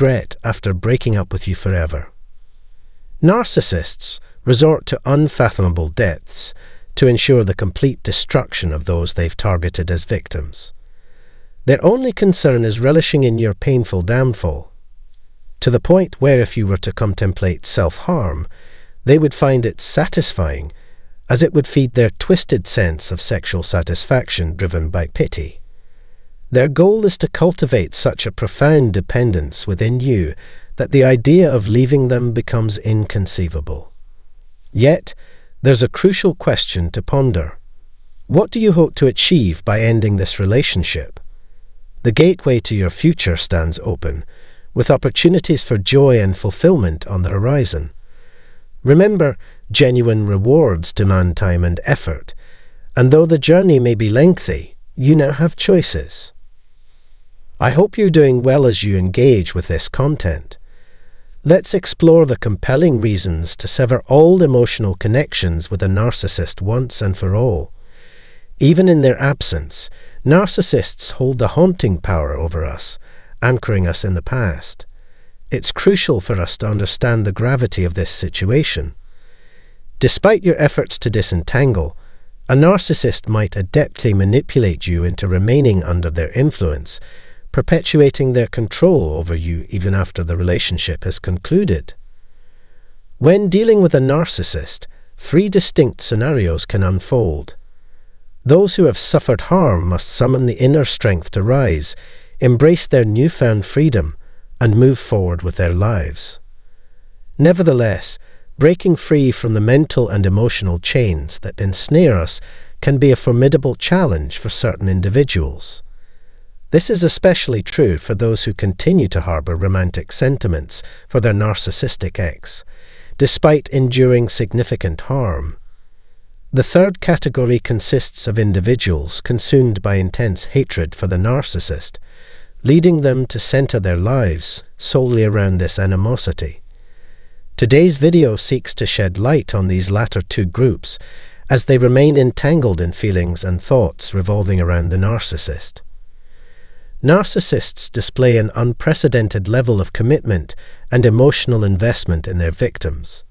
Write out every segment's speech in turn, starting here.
regret after breaking up with you forever. Narcissists resort to unfathomable depths to ensure the complete destruction of those they've targeted as victims. Their only concern is relishing in your painful downfall, to the point where if you were to contemplate self-harm, they would find it satisfying, as it would feed their twisted sense of sexual satisfaction driven by pity. Their goal is to cultivate such a profound dependence within you that the idea of leaving them becomes inconceivable. Yet, there's a crucial question to ponder. What do you hope to achieve by ending this relationship? The gateway to your future stands open, with opportunities for joy and fulfillment on the horizon. Remember, genuine rewards demand time and effort, and though the journey may be lengthy, you now have choices. I hope you're doing well as you engage with this content. Let's explore the compelling reasons to sever all emotional connections with a narcissist once and for all. Even in their absence, narcissists hold a haunting power over us, anchoring us in the past. It's crucial for us to understand the gravity of this situation. Despite your efforts to disentangle, a narcissist might adeptly manipulate you into remaining under their influence, perpetuating their control over you even after the relationship has concluded. When dealing with a narcissist, 3 distinct scenarios can unfold. Those who have suffered harm must summon the inner strength to rise, embrace their newfound freedom, and move forward with their lives. Nevertheless, breaking free from the mental and emotional chains that ensnare us can be a formidable challenge for certain individuals. This is especially true for those who continue to harbor romantic sentiments for their narcissistic ex, despite enduring significant harm. The third category consists of individuals consumed by intense hatred for the narcissist, leading them to center their lives solely around this animosity. Today's video seeks to shed light on these latter 2 groups as they remain entangled in feelings and thoughts revolving around the narcissist. Narcissists display an unprecedented level of commitment and emotional investment in their victims.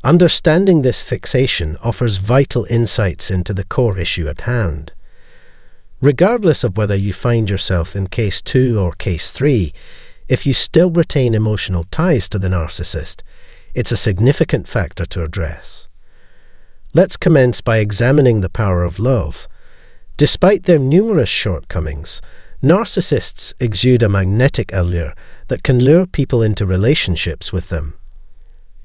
Understanding this fixation offers vital insights into the core issue at hand. Regardless of whether you find yourself in case 2 or case 3, if you still retain emotional ties to the narcissist, it's a significant factor to address. Let's commence by examining the power of love. Despite their numerous shortcomings, narcissists exude a magnetic allure that can lure people into relationships with them.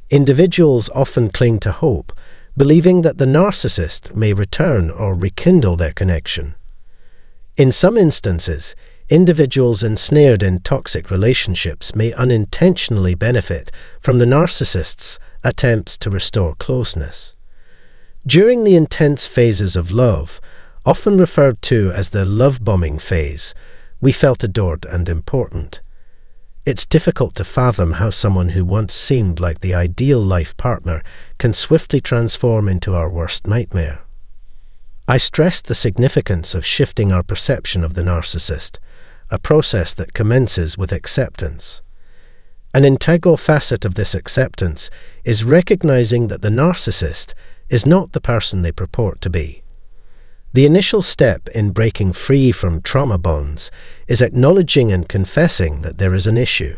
Individuals often cling to hope, believing that the narcissist may return or rekindle their connection. In some instances, individuals ensnared in toxic relationships may unintentionally benefit from the narcissist's attempts to restore closeness. During the intense phases of love, often referred to as the love-bombing phase, we felt adored and important. It's difficult to fathom how someone who once seemed like the ideal life partner can swiftly transform into our worst nightmare. I stressed the significance of shifting our perception of the narcissist, a process that commences with acceptance. An integral facet of this acceptance is recognizing that the narcissist is not the person they purport to be. The initial step in breaking free from trauma bonds is acknowledging and confessing that there is an issue.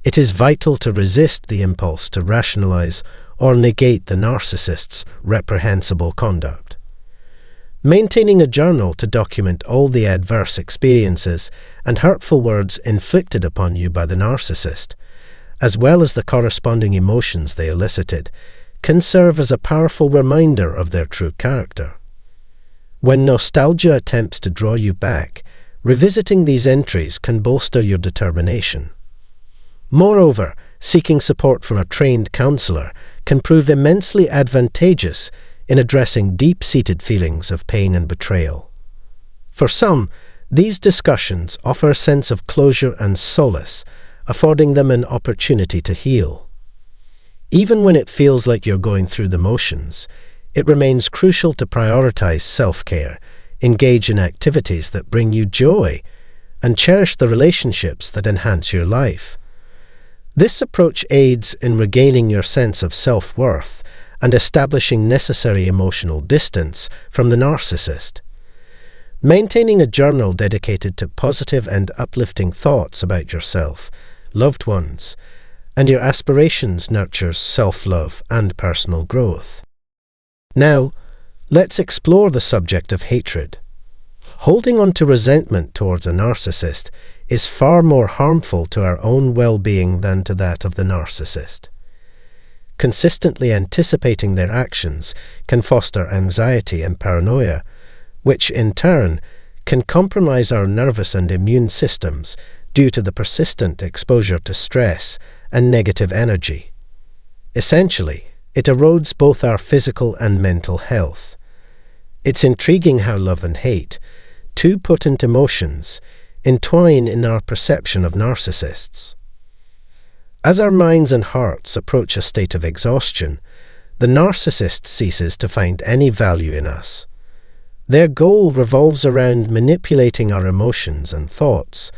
It is vital to resist the impulse to rationalize or negate the narcissist's reprehensible conduct. Maintaining a journal to document all the adverse experiences and hurtful words inflicted upon you by the narcissist, as well as the corresponding emotions they elicited, can serve as a powerful reminder of their true character. When nostalgia attempts to draw you back, revisiting these entries can bolster your determination. Moreover, seeking support from a trained counselor can prove immensely advantageous in addressing deep-seated feelings of pain and betrayal. For some, these discussions offer a sense of closure and solace, affording them an opportunity to heal. Even when it feels like you're going through the motions, it remains crucial to prioritize self-care, engage in activities that bring you joy, and cherish the relationships that enhance your life. This approach aids in regaining your sense of self-worth and establishing necessary emotional distance from the narcissist. Maintaining a journal dedicated to positive and uplifting thoughts about yourself, loved ones, and your aspirations nurtures self-love and personal growth. Now, let's explore the subject of hatred. Holding on to resentment towards a narcissist is far more harmful to our own well-being than to that of the narcissist. Consistently anticipating their actions can foster anxiety and paranoia, which in turn can compromise our nervous and immune systems due to the persistent exposure to stress and negative energy. Essentially, it erodes both our physical and mental health. It's intriguing how love and hate, two potent emotions, entwine in our perception of narcissists. As our minds and hearts approach a state of exhaustion, the narcissist ceases to find any value in us. Their goal revolves around manipulating our emotions and thoughts,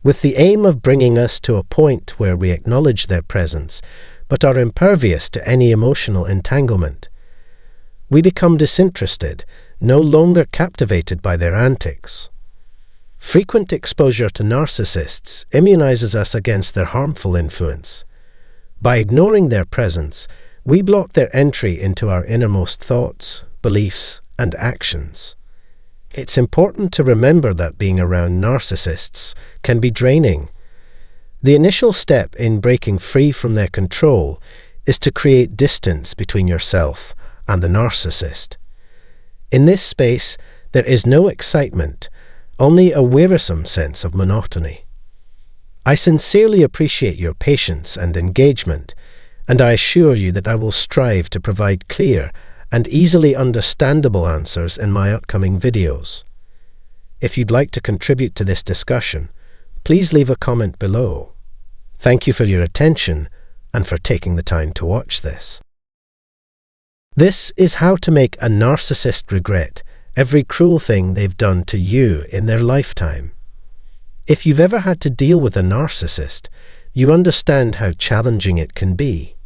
with the aim of bringing us to a point where we acknowledge their presence, but are impervious to any emotional entanglement. We become disinterested, no longer captivated by their antics. Frequent exposure to narcissists immunizes us against their harmful influence. By ignoring their presence, we block their entry into our innermost thoughts, beliefs, and actions. It's important to remember that being around narcissists can be draining. The initial step in breaking free from their control is to create distance between yourself and the narcissist. In this space, there is no excitement, only a wearisome sense of monotony. I sincerely appreciate your patience and engagement, and I assure you that I will strive to provide clear and easily understandable answers in my upcoming videos. If you'd like to contribute to this discussion, please leave a comment below. Thank you for your attention and for taking the time to watch this. This is how to make a narcissist regret every cruel thing they've done to you in their lifetime. If you've ever had to deal with a narcissist, you understand how challenging it can be.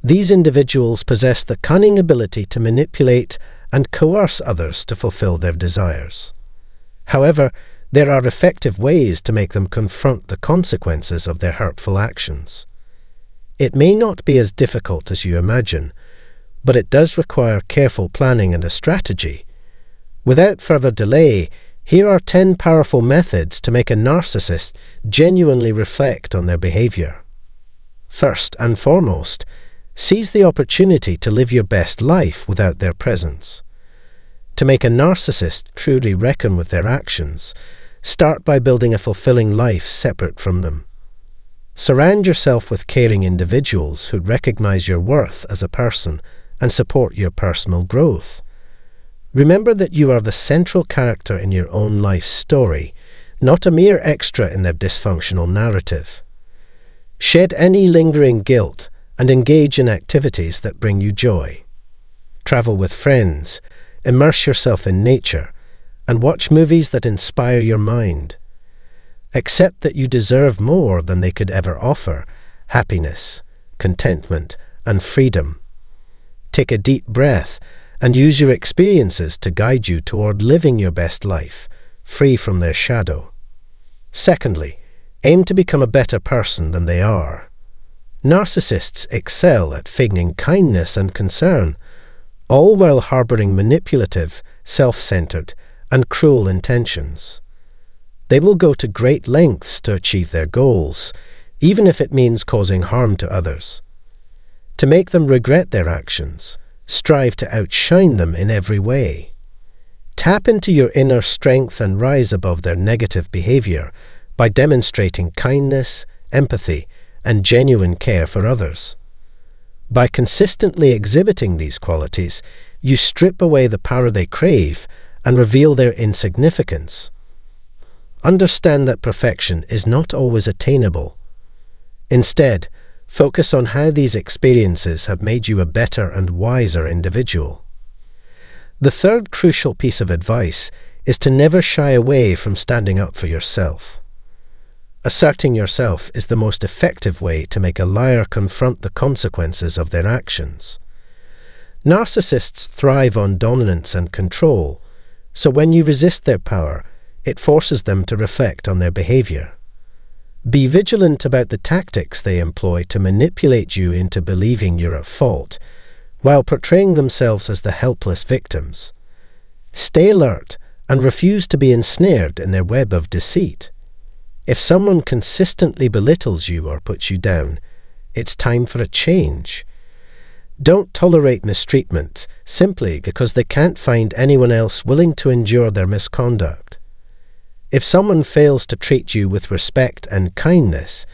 These individuals possess the cunning ability to manipulate and coerce others to fulfill their desires. However, there are effective ways to make them confront the consequences of their hurtful actions. It may not be as difficult as you imagine, but it does require careful planning and a strategy. Without further delay, here are 10 powerful methods to make a narcissist genuinely reflect on their behavior. First and foremost, seize the opportunity to live your best life without their presence. To make a narcissist truly reckon with their actions, start by building a fulfilling life separate from them. Surround yourself with caring individuals who recognize your worth as a person and support your personal growth. Remember that you are the central character in your own life's story, not a mere extra in their dysfunctional narrative. Shed any lingering guilt and engage in activities that bring you joy. Travel with friends, immerse yourself in nature, and watch movies that inspire your mind. Accept that you deserve more than they could ever offer: happiness, contentment, and freedom. Take a deep breath and use your experiences to guide you toward living your best life, free from their shadow. Secondly, aim to become a better person than they are. Narcissists excel at feigning kindness and concern, all while harboring manipulative, self-centered, and cruel intentions. They will go to great lengths to achieve their goals, even if it means causing harm to others. To make them regret their actions, strive to outshine them in every way. Tap into your inner strength and rise above their negative behavior by demonstrating kindness, empathy, and genuine care for others. By consistently exhibiting these qualities, you strip away the power they crave and reveal their insignificance. Understand that perfection is not always attainable. Instead, focus on how these experiences have made you a better and wiser individual. The third crucial piece of advice is to never shy away from standing up for yourself. Asserting yourself is the most effective way to make a liar confront the consequences of their actions. Narcissists thrive on dominance and control, so when you resist their power, it forces them to reflect on their behavior. Be vigilant about the tactics they employ to manipulate you into believing you're at fault, while portraying themselves as the helpless victims. Stay alert and refuse to be ensnared in their web of deceit. If someone consistently belittles you or puts you down, it's time for a change. Don't tolerate mistreatment simply because they can't find anyone else willing to endure their misconduct. If someone fails to treat you with respect and kindness,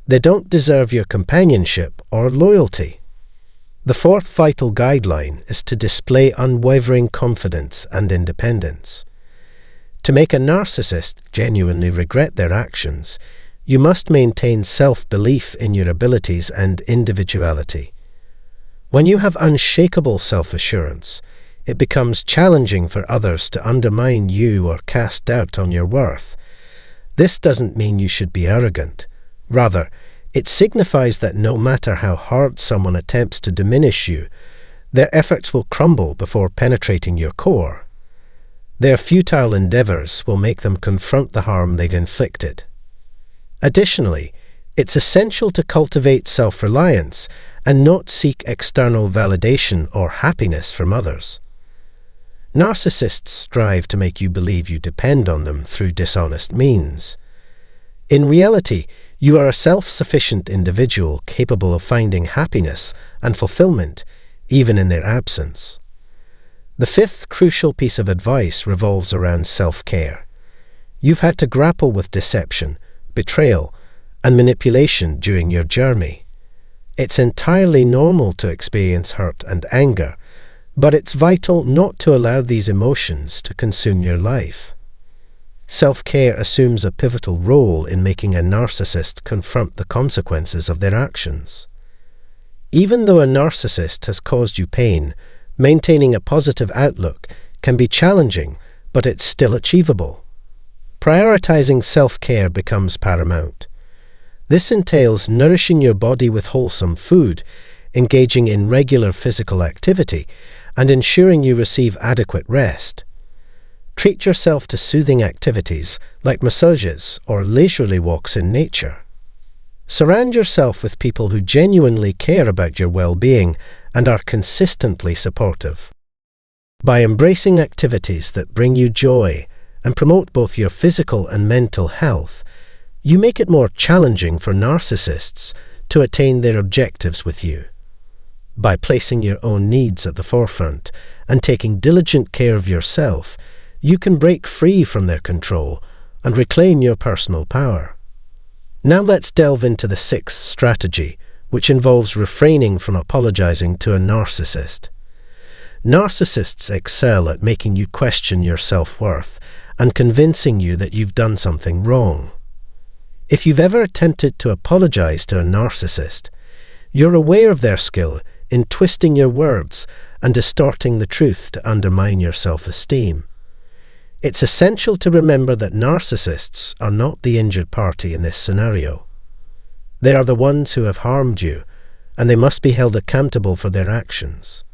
they don't deserve your companionship or loyalty. The fourth vital guideline is to display unwavering confidence and independence. To make a narcissist genuinely regret their actions, you must maintain self-belief in your abilities and individuality. When you have unshakable self-assurance, it becomes challenging for others to undermine you or cast doubt on your worth. This doesn't mean you should be arrogant. Rather, it signifies that no matter how hard someone attempts to diminish you, their efforts will crumble before penetrating your core. Their futile endeavors will make them confront the harm they've inflicted. Additionally, it's essential to cultivate self-reliance and not seek external validation or happiness from others. Narcissists strive to make you believe you depend on them through dishonest means. In reality, you are a self-sufficient individual capable of finding happiness and fulfillment even in their absence. The fifth crucial piece of advice revolves around self-care. You've had to grapple with deception, betrayal, and manipulation during your journey. It's entirely normal to experience hurt and anger, but it's vital not to allow these emotions to consume your life. Self-care assumes a pivotal role in making a narcissist confront the consequences of their actions. Even though a narcissist has caused you pain, maintaining a positive outlook can be challenging, but it's still achievable. Prioritizing self-care becomes paramount. This entails nourishing your body with wholesome food, engaging in regular physical activity, and ensuring you receive adequate rest. Treat yourself to soothing activities like massages or leisurely walks in nature. Surround yourself with people who genuinely care about your well-being and are consistently supportive. By embracing activities that bring you joy and promote both your physical and mental health, you make it more challenging for narcissists to attain their objectives with you. By placing your own needs at the forefront and taking diligent care of yourself, you can break free from their control and reclaim your personal power. Now let's delve into the sixth strategy, which involves refraining from apologizing to a narcissist. Narcissists excel at making you question your self-worth and convincing you that you've done something wrong. If you've ever attempted to apologize to a narcissist, you're aware of their skill in twisting your words and distorting the truth to undermine your self-esteem. It's essential to remember that narcissists are not the injured party in this scenario. They are the ones who have harmed you, and they must be held accountable for their actions.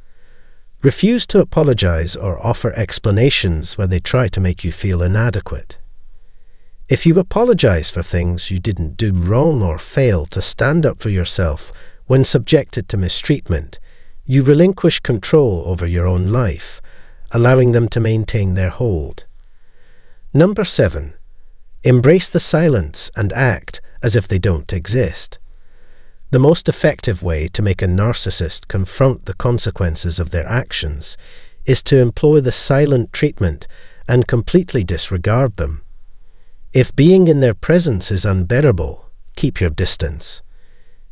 Refuse to apologize or offer explanations when they try to make you feel inadequate. If you apologize for things you didn't do wrong or fail to stand up for yourself when subjected to mistreatment, you relinquish control over your own life, allowing them to maintain their hold. Number 7. Embrace the silence and act as if they don't exist. The most effective way to make a narcissist confront the consequences of their actions is to employ the silent treatment and completely disregard them. If being in their presence is unbearable, keep your distance.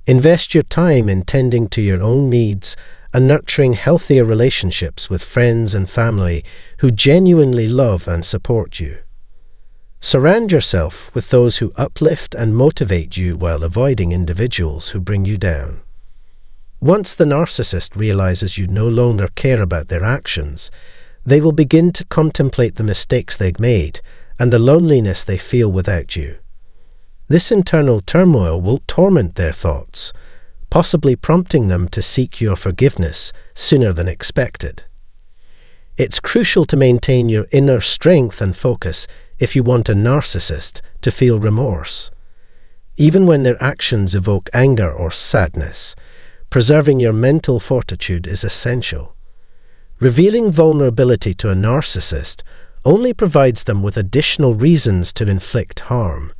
Invest your time in tending to your own needs and nurturing healthier relationships with friends and family who genuinely love and support you. Surround yourself with those who uplift and motivate you while avoiding individuals who bring you down. Once the narcissist realizes you no longer care about their actions, They will begin to contemplate the mistakes they've made and the loneliness they feel without you. This internal turmoil will torment their thoughts, possibly prompting them to seek your forgiveness sooner than expected. It's crucial to maintain your inner strength and focus if you want a narcissist to feel remorse. Even when their actions evoke anger or sadness, preserving your mental fortitude is essential. Revealing vulnerability to a narcissist only provides them with additional reasons to inflict harm.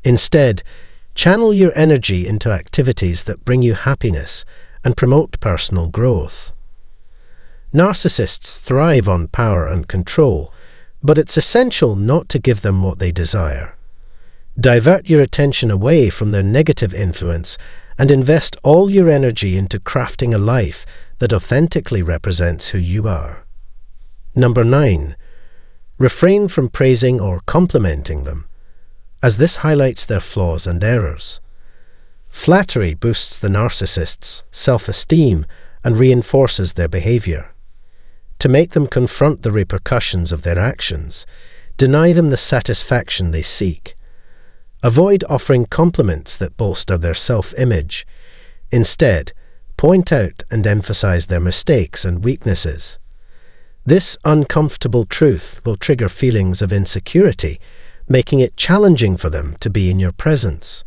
Instead, channel your energy into activities that bring you happiness and promote personal growth. Narcissists thrive on power and control, but it's essential not to give them what they desire. Divert your attention away from their negative influence and invest all your energy into crafting a life that authentically represents who you are. Number 9. Refrain from praising or complimenting them, as this highlights their flaws and errors. Flattery boosts the narcissist's self-esteem and reinforces their behavior. To make them confront the repercussions of their actions, deny them the satisfaction they seek. Avoid offering compliments that bolster their self-image. Instead, point out and emphasize their mistakes and weaknesses. This uncomfortable truth will trigger feelings of insecurity, making it challenging for them to be in your presence.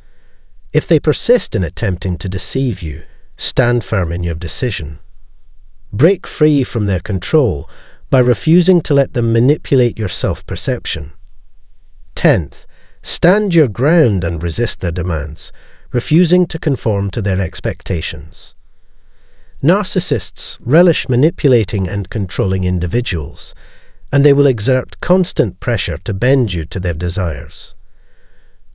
If they persist in attempting to deceive you, stand firm in your decision. Break free from their control by refusing to let them manipulate your self-perception. 10th, stand your ground and resist their demands, refusing to conform to their expectations. Narcissists relish manipulating and controlling individuals, and they will exert constant pressure to bend you to their desires.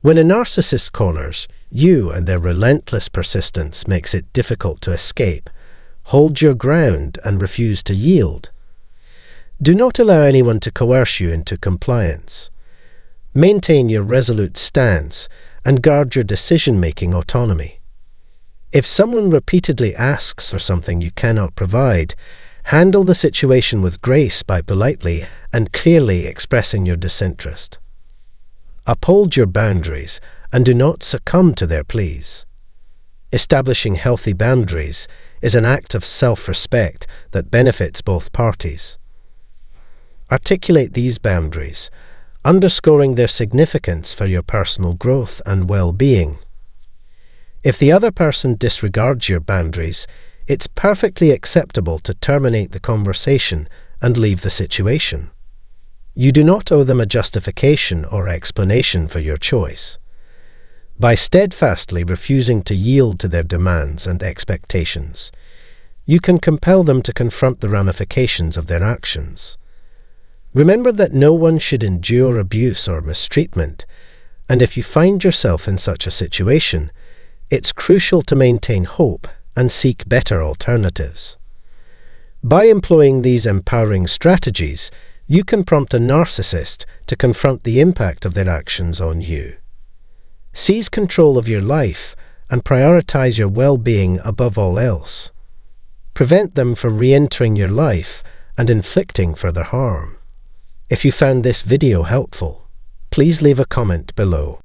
When a narcissist corners you and their relentless persistence makes it difficult to escape, hold your ground and refuse to yield. Do not allow anyone to coerce you into compliance. Maintain your resolute stance and guard your decision-making autonomy. If someone repeatedly asks for something you cannot provide, handle the situation with grace by politely and clearly expressing your disinterest. Uphold your boundaries and do not succumb to their pleas. Establishing healthy boundaries is an act of self-respect that benefits both parties. Articulate these boundaries, underscoring their significance for your personal growth and well-being. If the other person disregards your boundaries, it's perfectly acceptable to terminate the conversation and leave the situation. You do not owe them a justification or explanation for your choice. By steadfastly refusing to yield to their demands and expectations, you can compel them to confront the ramifications of their actions. Remember that no one should endure abuse or mistreatment, and if you find yourself in such a situation, it's crucial to maintain hope and seek better alternatives. By employing these empowering strategies, you can prompt a narcissist to confront the impact of their actions on you. Seize control of your life and prioritize your well-being above all else. Prevent them from re-entering your life and inflicting further harm. If you found this video helpful, please leave a comment below.